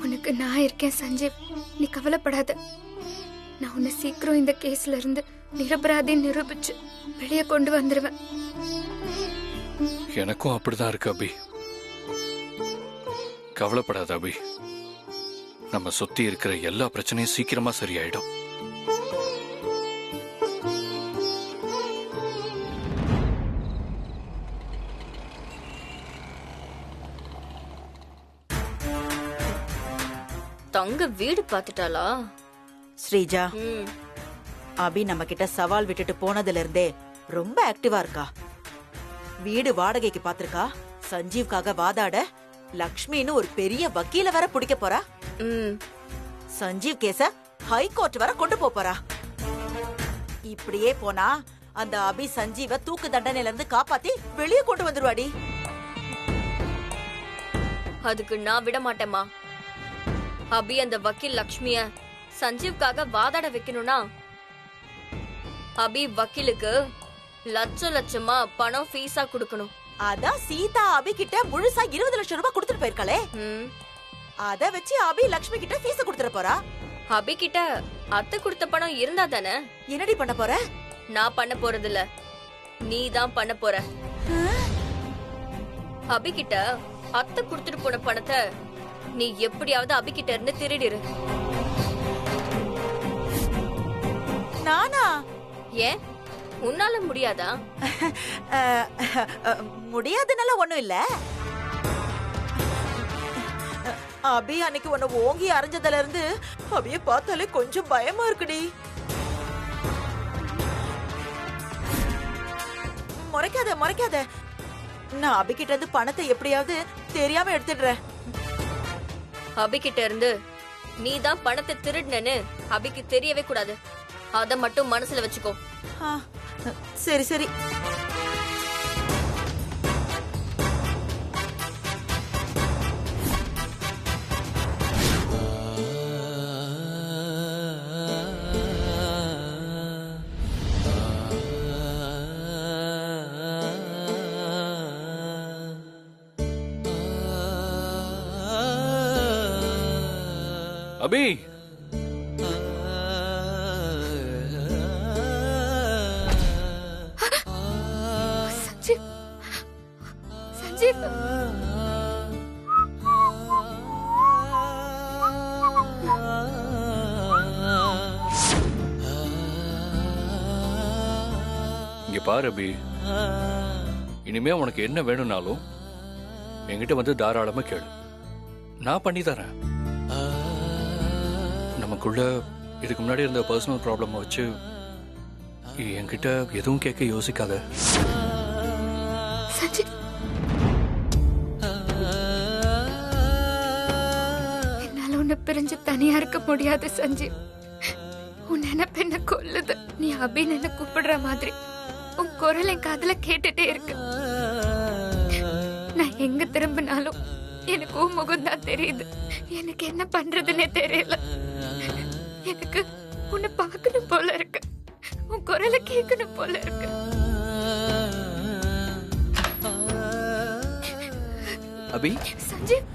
உனக்கு நான் இருக்கேன் சஞ்சீவ், நீ கவலைப்படாத. நான் உன்னை சீக்கிரம் இந்த கேஸ்ல இருந்து நிரபராதி நிரூபிச்சு வெளியே கொண்டு வந்துருவேன். எனக்கும் அப்படிதான் இருக்கு அபி. கவலைப்படாத அபி, நம்ம சுத்தி இருக்கிற எல்லா பிரச்சனையும் சீக்கிரமா சரியாயிடும். தங்க வீடு பாத்துட்டாளா ஸ்ரீஜா? அபி நம்ம கிட்ட சவால் விட்டுட்டு போனதுல இருந்தே ரொம்ப ஆக்டிவா இருக்கா. வீடு வாடகைக்கு பாத்திருக்கா, சஞ்சீவ்காக வாதாட லக்ஷ்மின்னு ஒரு பெரிய வக்கீல வர பிடிக்க போறா. சஞ்சீவ் கேஸ ஹைகோர்ட் வர கொண்டு போறா. இப்படியே போனா அந்த அபி சஞ்சீவ தூக்கு தண்டனையில இருந்து காப்பாத்தி வெளியே கொண்டு வந்துருவாடி. அதுக்கு நான் விட மாட்டேமா. அபி அந்த வக்கீல் லக்ஷ்மிய சஞ்சீவ்காக வாதாட வைக்கணும்னா அபி வக்கீலுக்கு லட்சம் லட்சமா பணம் ஃபீஸா கொடுக்கணும். அதான் சீதா அபி கிட்ட முழுசா 20 லட்சம் ரூபாய் கொடுத்துட்டு போயிருக்காளே. அத வச்சு அபி லக்ஷ்மி கிட்ட ஃபீஸ் கொடுத்துட போறா. அபி கிட்ட அத்தை கொடுத்த பணம் இருந்தா தானே. என்னடி பண்ண போற? நான் பண்ண போறது இல்ல, நீ தான் பண்ண போற. அபி கிட்ட அத்தை கொடுத்துட்டு போன பணத்தை நீ எப்படியாவது அபி கிட்ட இருந்து திருடிரு. நானா? ஏன் உன்னால முடியாதா? முடியாதுனால ஒண்ணும் இல்ல. அபி அன்னைக்கு உன்னை ஓங்கி அரைஞ்சதுல இருந்து அபிய பார்த்தாலே கொஞ்சம் பயமா இருக்குடி. முறைக்காத முறைக்காத. நான் அபி கிட்ட இருந்து பணத்தை எப்படியாவது தெரியாம எடுத்துடுறேன். அபி கிட்ட இருந்து நீ தான் பணத்தை திருடுனேன்னு அபிக்கு தெரியவே கூடாது. அத மட்டும் மனசுல வச்சுக்கோ. சரி சரி. அபி, சஞ்சீவ், சஞ்சீவ். இங்க பாரு அபி, இனிமே உனக்கு என்ன வேணும்னாலும் என்கிட்ட வந்து தாராளமா கேளு, நான் பண்ணி தரேன். நமக்குள்ள இதுக்கு முன்னாடி இருந்த பர்சனல் ப்ராப்ளம் வச்சு என்கிட்ட எதுவும் கேட்க யோசிக்காத. சஞ்சீவ், என்னால உன்னை பிரிஞ்சு தனியா இருக்க முடியாது சஞ்சீவ். உன் நினைப்பு என்ன கொல்லுது. நீ அபின்னு என்ன கூப்பிடுற மாதிரி உன் குரல் என் காதுல கேட்டுட்டே இருக்கு. நான் எங்க திரும்பினாலும் எனக்கு உன் முகம் தான் தெரியுது. எனக்கு என்ன பண்றதுன்னே தெரியல. எனக்கு உன்னை பார்க்கணும் போல இருக்கு, உன் குரலை கேட்கணும் போல இருக்கு. அபி, சஞ்சீவ்.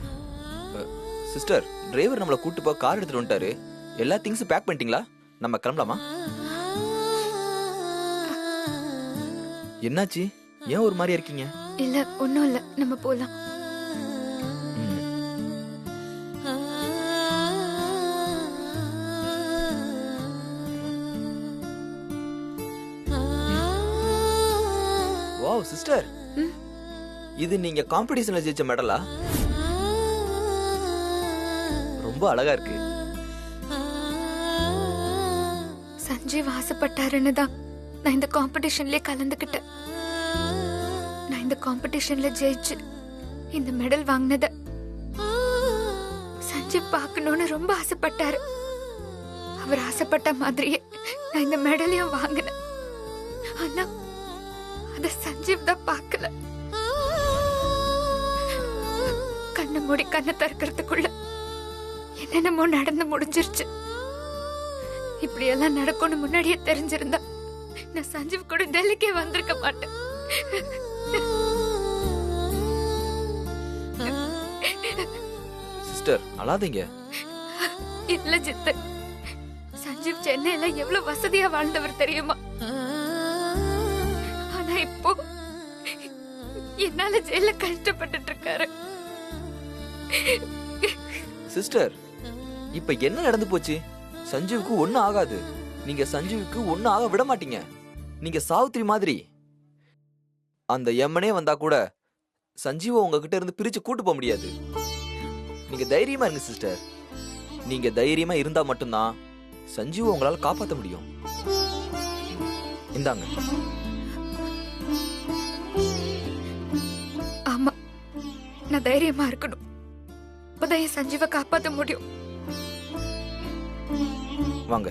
சிஸ்டர், டிரைவர் நம்மள கூட்டு போய் கார் எடுத்துட்டு வந்துட்டாரு. எல்லா திங்ஸும் பேக் பண்ணிட்டீங்களா? நம்ம கிளம்பலாமா? என்னாச்சு? ஏன் ஒரு மாதிரி இருக்கீங்க? இல்ல ஒண்ணும் இல்ல, நம்ம போலாம். வாவ் சிஸ்டர், இது நீங்க காம்படிஷன்ல ஜெயிச்ச மெடலா? ரொம்ப அழகா இருக்கு. சஞ்சீவ் ஆசைப்பட்டாருன்னு தான் நான் இந்த காம்படிஷன்லயே கலந்துக்கிட்டேன். நான் இந்த காம்படிஷன்ல ஜெயிச்சு இந்த மெடல் வாங்கினத சஞ்சீவ் பார்க்கணும்னு ரொம்ப ஆசைப்பட்டாரு. அவர் ஆசைப்பட்ட மாதிரியே நான் இந்த மெடலையும் வாங்கினேன். ஆனா அத சஞ்சீவ் தான் பார்க்கல. கண்ணை மூடி கண்ணை திறக்கிறதுக்குள்ள என்னென்னமோ நடந்து முடிஞ்சிருச்சு. இப்படி எல்லாம் நடக்கும்னு முன்னாடியே தெரிஞ்சிருந்தா நான் சஞ்சீவ் கூட டெல்லிக்கே வந்திருக்க மாட்டேன். சிஸ்டர் அழாதீங்க. இல்ல ஜித்தன், சஞ்சீவ் சென்னையில எவ்வளவு வசதியா வாழ்ந்தவர் தெரியுமா? ஆனா இப்போ என்னால ஜெயில கஷ்டப்பட்டுட்டு இருக்காரு. சிஸ்டர் இப்ப என்ன நடந்து போச்சு? சஞ்சீவுக்கு ஒண்ணும் ஆகாது. நீங்க சஞ்சீவுக்கு ஒண்ணும் ஆக விட மாட்டீங்க. நீங்க சாவித்திரி மாதிரி. அந்த எம்மனே வந்தா கூட சஞ்சீவ உங்ககிட்ட இருந்து பிரிச்சு கூட்டு போக முடியாது. நீங்க தைரியமா இருங்க சிஸ்டர். நீங்க தைரியமா இருந்தா மட்டும்தான் சஞ்சீவ உங்களால காப்பாற்ற முடியும். இந்தாங்க. ஆமா, நான் தைரியமா இருக்கணும். அப்பதான் என் சஞ்சீவை காப்பாற்ற முடியும். வாங்க.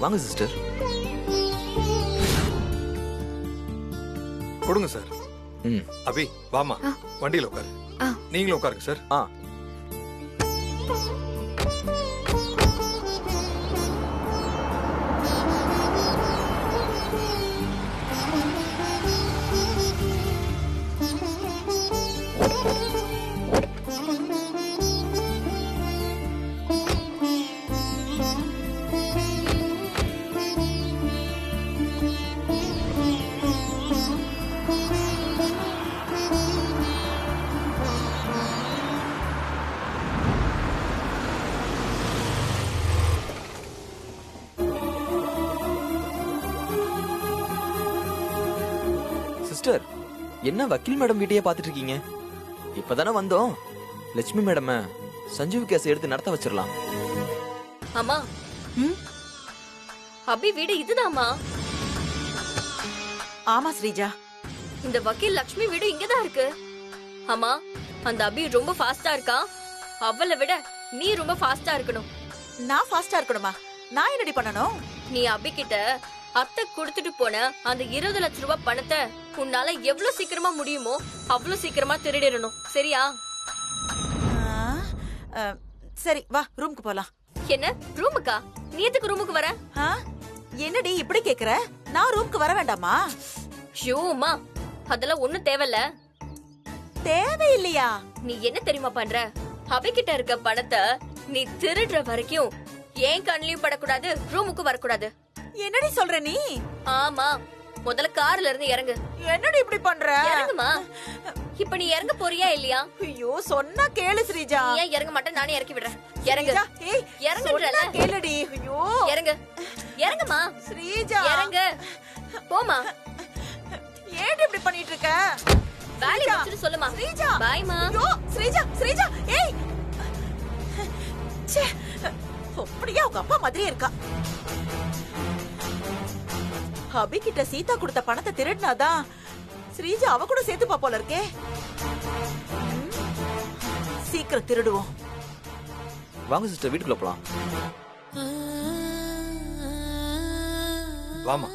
வாங்க சிஸ்டர். கொடுங்க சார். ம். அபி வாமா, வண்டியில உட்காரு. நீங்களும் உட்காருங்க சார். சிஸ்டர் என்ன வக்கீல் மேடம் வீட்டையே பாத்துட்டு இருக்கீங்க? இப்பதானே வந்தோம். லட்சுமி மேடம் சஞ்சீவ் கேஸ் எடுத்து நடத்த வச்சிடலாம். அம்மா, அபி வீடு இதுதாம்மா. ஆமா ஸ்ரீஜா. இந்த வக்கீல் லக்ஷ்மி வீடு இங்கதான் இருக்கு. அம்மா, அந்த அபி ரொம்ப ஃபாஸ்டா இருக்கா. அவளை விட நீ ரொம்ப ஃபாஸ்டா இருக்கணும். நான் ஃபாஸ்டா இருக்கணுமா? நான் என்னடி பண்ணணும்? நீ அபி கிட்ட அத்தை கொடுத்துட்டு போன அந்த 20 லட்சம் ரூபாய் பணத்தை உன்னால எவ்வளவு சீக்கிரமா முடியுமோ அவ்வளவு சீக்கிரமா திருடிடணும். சரியா? சரி வா, ரூமுக்கு போலாம். என்ன ரூமுக்கா? நீ எதுக்கு ரூமுக்கு வர? என்னடி இப்படி கேக்குற? நான் ரூமுக்கு வர வேண்டாமா? ஷூமா, அதெல்லாம் ஒண்ணும் தேவையில்ல. தேவையில்லையா? நீ என்ன தெரியுமா பண்ற? அபிகிட்ட இருக்க பணத்தை நீ திருடுற வரைக்கும் ஏன் கண்ணிலையும் படக்கூடாது, ரூமுக்கு வரக்கூடாது. என்னடி சொல்ற நீ? ஆமா, முதல்ல கார்ல இருந்து இறங்கு. என்னடி இப்படி பண்ற? இறங்குமா. இப்ப நீ இறங்க போறியா இல்லையா? ஐயோ சொன்னா கேளு ஸ்ரீஜா. ஏன் இறங்க மாட்டேன்? நானே இறக்கி விடுறேன். இறங்கு. இறங்குன்றல. கேளுடி. ஐயோ இறங்கு. இறங்குமா ஸ்ரீஜா. இறங்கு. போமா. ஏன் இப்படி பண்ணிட்டு இருக்க? வேலை முடிச்சிட்டு சொல்லுமா. ஸ்ரீஜா. பாய்மா. ஐயோ ஸ்ரீஜா, ஸ்ரீஜா. ஏய் ச்சே, அப்படியே உங்க அப்பா மாதிரியே இருக்கா. அபி கிட்ட சீதா கொடுத்த பணத்தை திருடினாதான் ஸ்ரீஜா அவ கூட சேர்த்துப்பா போல இருக்கே. சீக்கிரம் திருடுவோம். வாங்க சிஸ்டர், வீட்டுக்குள்ள போலாம். வாமா.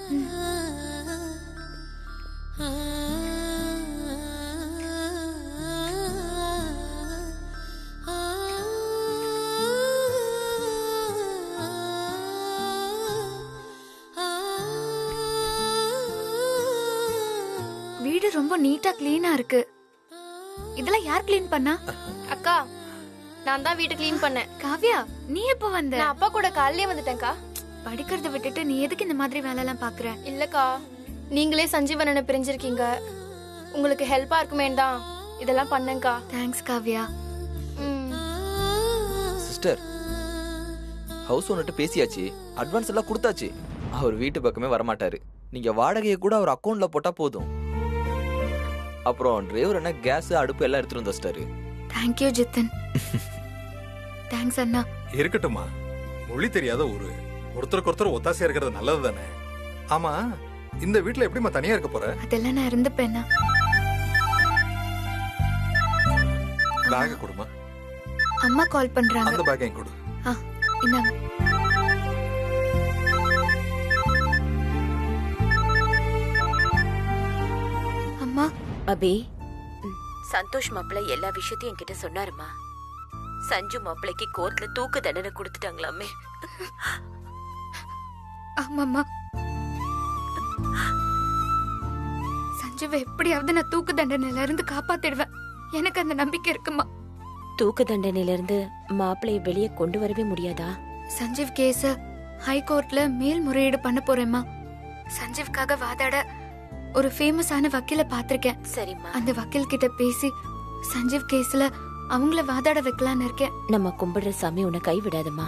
வீடு ரொம்ப நீட்டா கிளீனா இருக்கு. இதெல்லாம் யார் கிளீன் பண்ணா? அக்கா, நான் தான் வீட்டை க்ளீன் பண்ணேன். காவ்யா, நீ எப்ப வந்த? நான் அப்பா கூட காலையிலே வந்துட்டேன்க்கா. படிக்கிறத விட்டுட்டு நீ எதுக்கு இந்த மாதிரி வேலை எல்லாம் பாக்குற? இல்லக்கா, நீங்களே சஞ்சீவனனை பிரிஞ்சிருக்கீங்க, உங்களுக்கு ஹெல்ப்பா இருக்குமேன்னு தான் இதெல்லாம் பண்ணேன்க்கா. தேங்க்ஸ் காவ்யா. சிஸ்டர், ஹவுஸ் ஓனர்ட்ட பேசியாச்சு, அட்வான்ஸ் எல்லாம் கொடுத்தாச்சு. அவர் வீட்டு பக்கமே வரமாட்டாரு. நீங்க வாடகையை கூட அவர் அக்கௌண்ட்ல போட்டா போதும். அப்புறம் டிரைவர் என்ன கேஸ் அடுப்பு எல்லாம் எடுத்துட்டு வந்து வச்சிட்டாரு. Thank you Jithan. தேங்க்ஸ் அண்ணா. இருக்கட்டும்மா, மொழி தெரியாத ஊரு, ஒருத்தருக்கு ஒருத்தர் ஒத்தாசையா இருக்கிறது நல்லது தானே. ஆமா, இந்த வீட்டுல எப்படிமா தனியா இருக்க போற? அதெல்லாம் நான் இருந்துப்பேனா. பேக் கொடுமா. அம்மா கால் பண்றாங்க. அந்த பேக்கையும் கொடு. இந்தாங்க. அம்மா. அபி, சந்தோஷ் மாப்பிள்ள எல்லா விஷயத்தையும் என்கிட்ட சொன்னாருமா. சஞ்சு மாப்பிள்ளைக்கு கோர்ட்ல தூக்கு தண்டனை கொடுத்துட்டாங்களாமே. ஆமாம்மா, சஞ்சுவை எப்படியாவது நான் தூக்கு தண்டனையில இருந்து காப்பாத்திடுவேன். எனக்கு அந்த நம்பிக்கை இருக்குமா. தூக்கு தண்டனையில இருந்து மாப்பிள்ளைய வெளியே கொண்டு வரவே முடியாதா? சஞ்சீவ் கேஸ ஹைகோர்ட்ல மேல்முறையீடு பண்ண போறேம்மா. சஞ்சீவ்காக வாதாட ஒரு ஃபேமஸான வக்கீல பாத்திருக்கேன். சரிம்மா. அந்த வக்கீல் கிட்ட பேசி சஞ்சீவ் கேஸ்ல அவங்கள வாதாட வைக்கலான்னு இருக்கேன். நம்ம கும்பிடுற சாமி உன்னை கை விடாதம்மா.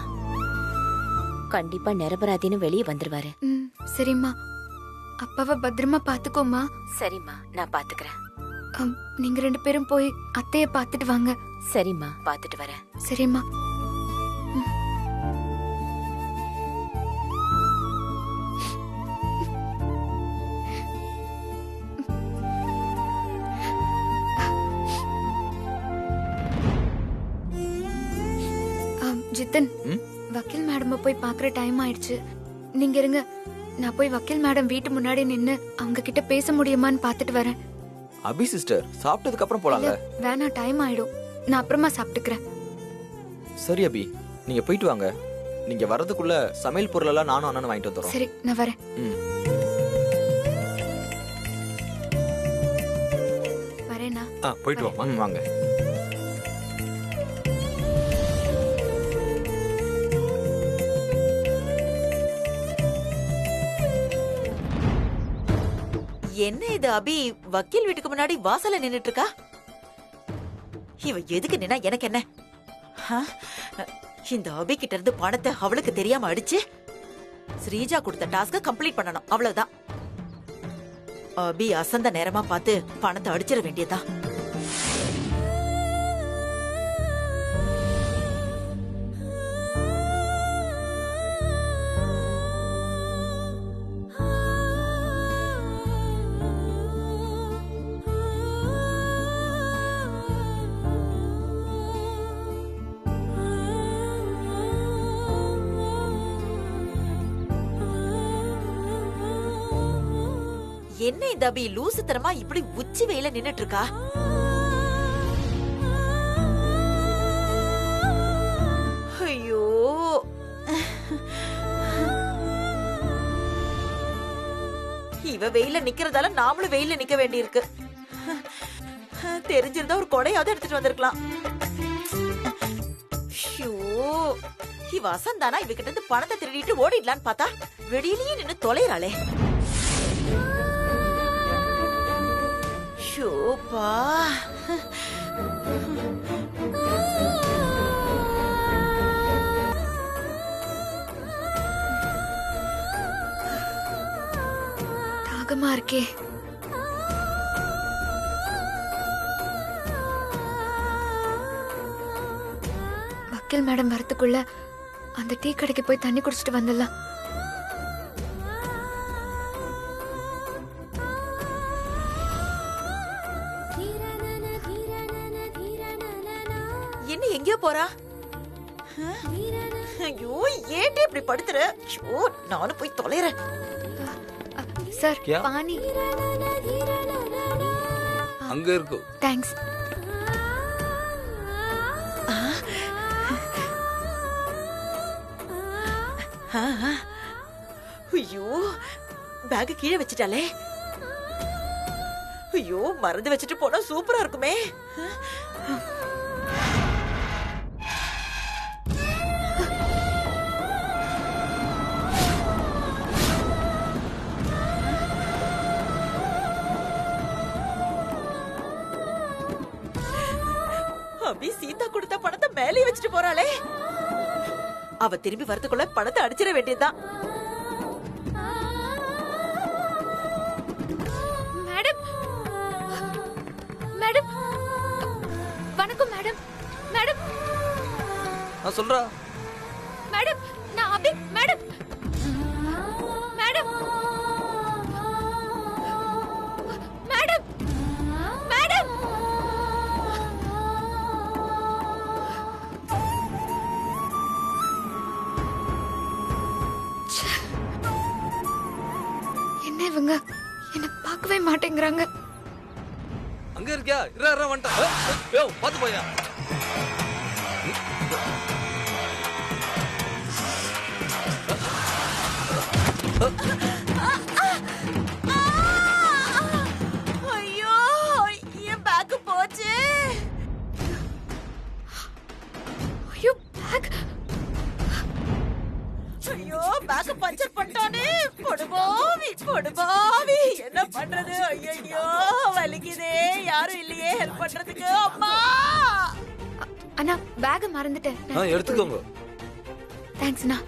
கண்டிப்பா நிரபராதின்னு வெளியே வந்துருவாரு. சரிம்மா, அப்பாவை பத்திரமா பாத்துக்கோமா. சரிம்மா, நான் பாத்துக்கிறேன். நீங்க 2 பேரும் போய் அத்தைய பாத்துட்டு வாங்க. சரிம்மா, பாத்துட்டு வரேன். சரிம்மா. ஜித்தன், வக்கீல் மேடம் போய் பாக்குற டைம் ஆயிடுச்சு. நீங்க இருங்க, நான் போய் வக்கீல் மேடம் வீட்டு முன்னாடி நின்னு அவங்க கிட்ட பேச முடியுமான்னு பாத்துட்டு வரேன். அபி சிஸ்டர், சாப்பிட்டதுக்கு அப்புறம் போலாம்ல? வேணா, டைம் ஆயிடும். நான் அப்புறமா சாப்பிட்டுக்கிறேன். சரி அபி, நீங்க போயிட்டு வாங்க. நீங்க வர்றதுக்குள்ள சமையல் பொருள் எல்லாம் நானும் அண்ணனும் வாங்கிட்டு வந்துறோம். சரி, நான் வரேன். வரேனா? போயிட்டு வாமா. வாங்க. என்ன இது அபி, வக்கீல் வீட்டுக்கு முன்னாடி வாசல்ல நின்னுட்டு இருக்கா? இவ எதுக்கு நின்னா எனக்கு என்ன? இந்த அபி கிட்ட இருந்து பணத்தை அவளுக்கு தெரியாம அடிச்சு ஸ்ரீஜா கொடுத்த டாஸ்க கம்ப்ளீட் பண்ணணும், அவ்வளவுதான். அபி அசந்த நேரமா பார்த்து பணத்தை அடிச்சிட வேண்டியதா. என்ன இந்த அபி லூசுத்தனமா இப்படி உச்சி வெயில நின்னுட்டு இருக்கா? ஐயோ, இவ வெயில நிக்கிறதால நாமளும் வெயில நிக்க வேண்டியிருக்கு. தெரிஞ்சிருந்தா ஒரு கொடையாவது எடுத்துட்டு வந்திருக்கலாம். இவ அசந்தானா இவகிட்ட இருந்து பணத்தை திருடிட்டு ஓடிடலான்னு பார்த்தா வெளியிலேயே நின்னு தொலைறாளே. ஷோப்பா, தாகமா இருக்கே. வக்கீல் மேடம் வரத்துக்குள்ள அந்த டீ கடைக்கு போய் தண்ணி குடிச்சிட்டு வந்துடலாம். என்ன எங்கேயோ போறா? ஐயோ, ஏன்டி இப்படி படுத்துற? ஐயோ, நானும் போய் தொலைறேன். சார், பானி அங்க இருக்கு. தேங்க்ஸ். ஐயோ, பேக் கீழே வச்சிட்டாலே. ஐயோ, மறந்து வச்சுட்டு போனா சூப்பரா இருக்குமே. அபி சீதா கொடுத்த பணத்தை மேலே வச்சுட்டு போறாளே. அவ திரும்பி வரதுக்குள்ள பணத்தை அடிச்சிட வேண்டியதுதான். மேடம், மேடம், வணக்கம் மேடம். மேடம், நான் சொல்றா. மேடம், நான் Abhi. Madam, madam, madam, madam. என்ன இவங்க என்ன பார்க்கவே மாட்டேங்கிறாங்க. அங்க இருக்கியா? இரா வந்துட்டா. பாத்து போயா. ஐயோ என் பேக் போச்சு. ஐயோ பேக். ஐயோ பேக் பஞ்சர் பண்ணிட்டானே. பொடுபாவி என்ன பண்றது? ஐயோ வலிக்குதே. யாரும் இல்லையே ஹெல்ப் பண்றதுக்கு. அம்மா அண்ணா பேக் மறந்துட்டேன். எடுத்துக்கோங்க. தேங்க்ஸ் அண்ணா.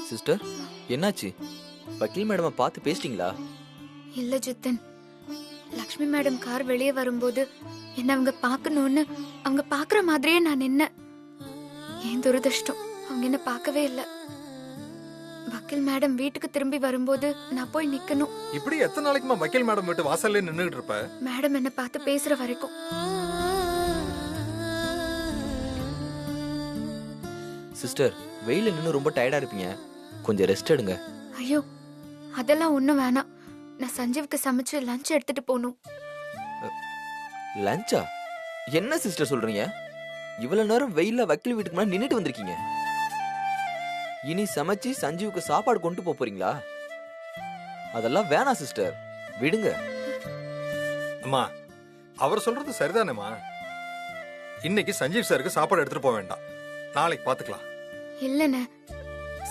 சிஸ்டர் என்னாச்சு? வக்கீல் மேடமை பார்த்து பேசிட்டீங்களா? இல்ல ஜித்தன், லக்ஷ்மி மேடம் கார் வெளியே வரும்போது என்ன அவங்க பார்க்கணும்னு அவங்க பாக்குற மாதிரியே நான் நின்னேன். ஏன் துரதிர்ஷ்டம், அவங்க என்ன பார்க்கவே இல்ல. வக்கீல் மேடம் வீட்டுக்கு திரும்பி வரும்போது நான் போய் நிக்கணும். இப்படி எத்தனை நாளைக்குமா வக்கீல் மேடம் வீட்டு வாசல்ல நின்னுகிட்டு இருப்ப? மேடம் என்ன பார்த்து பேசுற வரைக்கும். சிஸ்டர் வெயில நின்று ரொம்ப டயர்டா இருப்பீங்க, கொஞ்சம் ரெஸ்ட் எடுங்க. ஐயோ அதெல்லாம் ஒண்ணும் வேணாம். நான் சஞ்சீவுக்கு சமைச்சு லஞ்ச் எடுத்துட்டு போகணும். லஞ்சா? என்ன சிஸ்டர் சொல்றீங்க? இவ்வளவு நேரம் வெயில்ல வக்கீல் வீட்டுக்கு முன்னாடி நின்னுட்டு வந்திருக்கீங்க. இனி சமைச்சு சஞ்சீவுக்கு சாப்பாடு கொண்டு போறீங்களா? அதெல்லாம் வேணாம் சிஸ்டர், விடுங்க. அம்மா அவர் சொல்றது சரிதானேம்மா. இன்னைக்கு சஞ்சீவ் சாருக்கு சாப்பாடு எடுத்துட்டு போக வேண்டாம், நாளைக்கு பாத்துக்கலாம். இல்லண்ணே,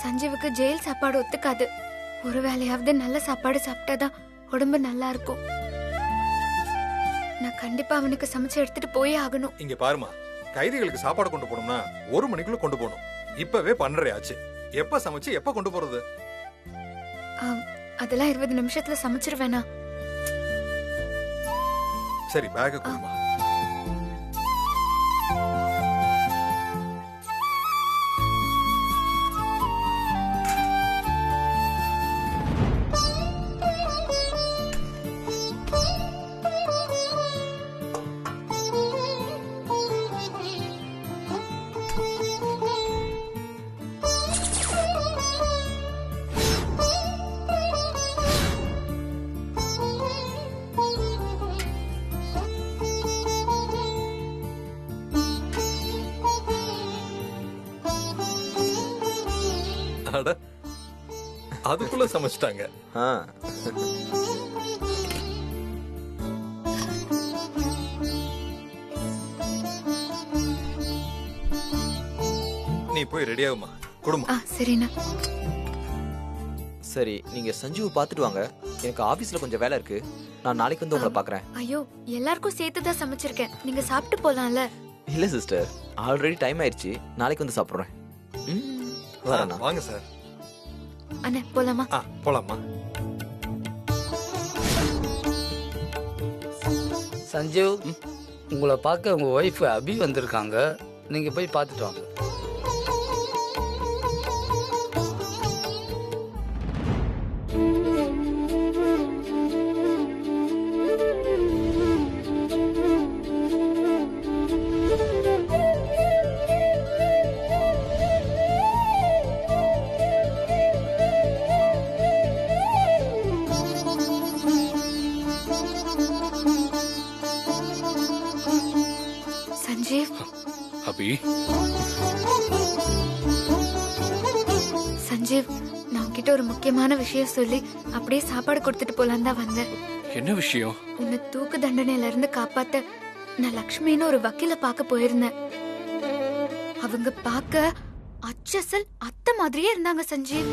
சஞ்சீவுக்கு ஜெயில் சாப்பாடு ஒத்துக்காது. ஒரு வேளையாவது நல்ல சாப்பாடு சாப்பிட்டாதான் உடம்பு நல்லா இருக்கும். நான் கண்டிப்பா அவனுக்கு சமைச்சு எடுத்துட்டு போயே ஆகணும். இங்க பாருமா, கைதிகளுக்கு சாப்பாடு கொண்டு போகணும்னா 1 மணிக்குள்ள கொண்டு போகணும். இப்பவே 12:30 ஆச்சு. எப்ப சமைச்சு எப்ப கொண்டு போறது? அதெல்லாம் 20 நிமிஷத்துல சமைச்சிருவேனா? சரி பேக்க கொடுமா. அதுக்குள்ள சமைச்சிட்டாங்க. நீ போய் ரெடி ஆகுமா, குடும்பம். சரிண்ணா. சரி, நீங்க சஞ்சீவ் பாத்துட்டு வாங்க, எனக்கு ஆபீஸ்ல கொஞ்சம் வேலை இருக்கு. நான் நாளைக்கு வந்து உங்களை பாக்குறேன். ஐயோ எல்லாருக்கும் சேர்த்துதான் சமைச்சிருக்கேன், நீங்க சாப்பிட்டு போலாம்ல. இல்ல சிஸ்டர், ஆல்ரெடி டைம் ஆயிடுச்சு, நாளைக்கு வந்து சாப்பிடுறேன். வரேண்ணா. வாங்க சார். அண்ணே போலாமா? போலாமா. சஞ்சீவ், உங்களை பார்க்க உங்க ஒய்ஃப் அபி வந்திருக்காங்க, நீங்க போய் பார்த்துட்டு வாங்க. சஞ்சீவ். அபி. சஞ்சீவ், நான் உன்கிட்ட ஒரு முக்கியமான விஷயம் சொல்லி அப்படியே சாப்பாடு கொடுத்துட்டு போலாம் தான் வந்தேன். என்ன விஷயம்? உன்னை தூக்கு தண்டனையில இருந்து காப்பாத்த நான் லக்ஷ்மின்னு ஒரு வக்கீல பார்க்க போயிருந்தேன். அவங்க பார்க்க அச்சசல் அத்தை மாதிரியே இருந்தாங்க சஞ்சீவ்.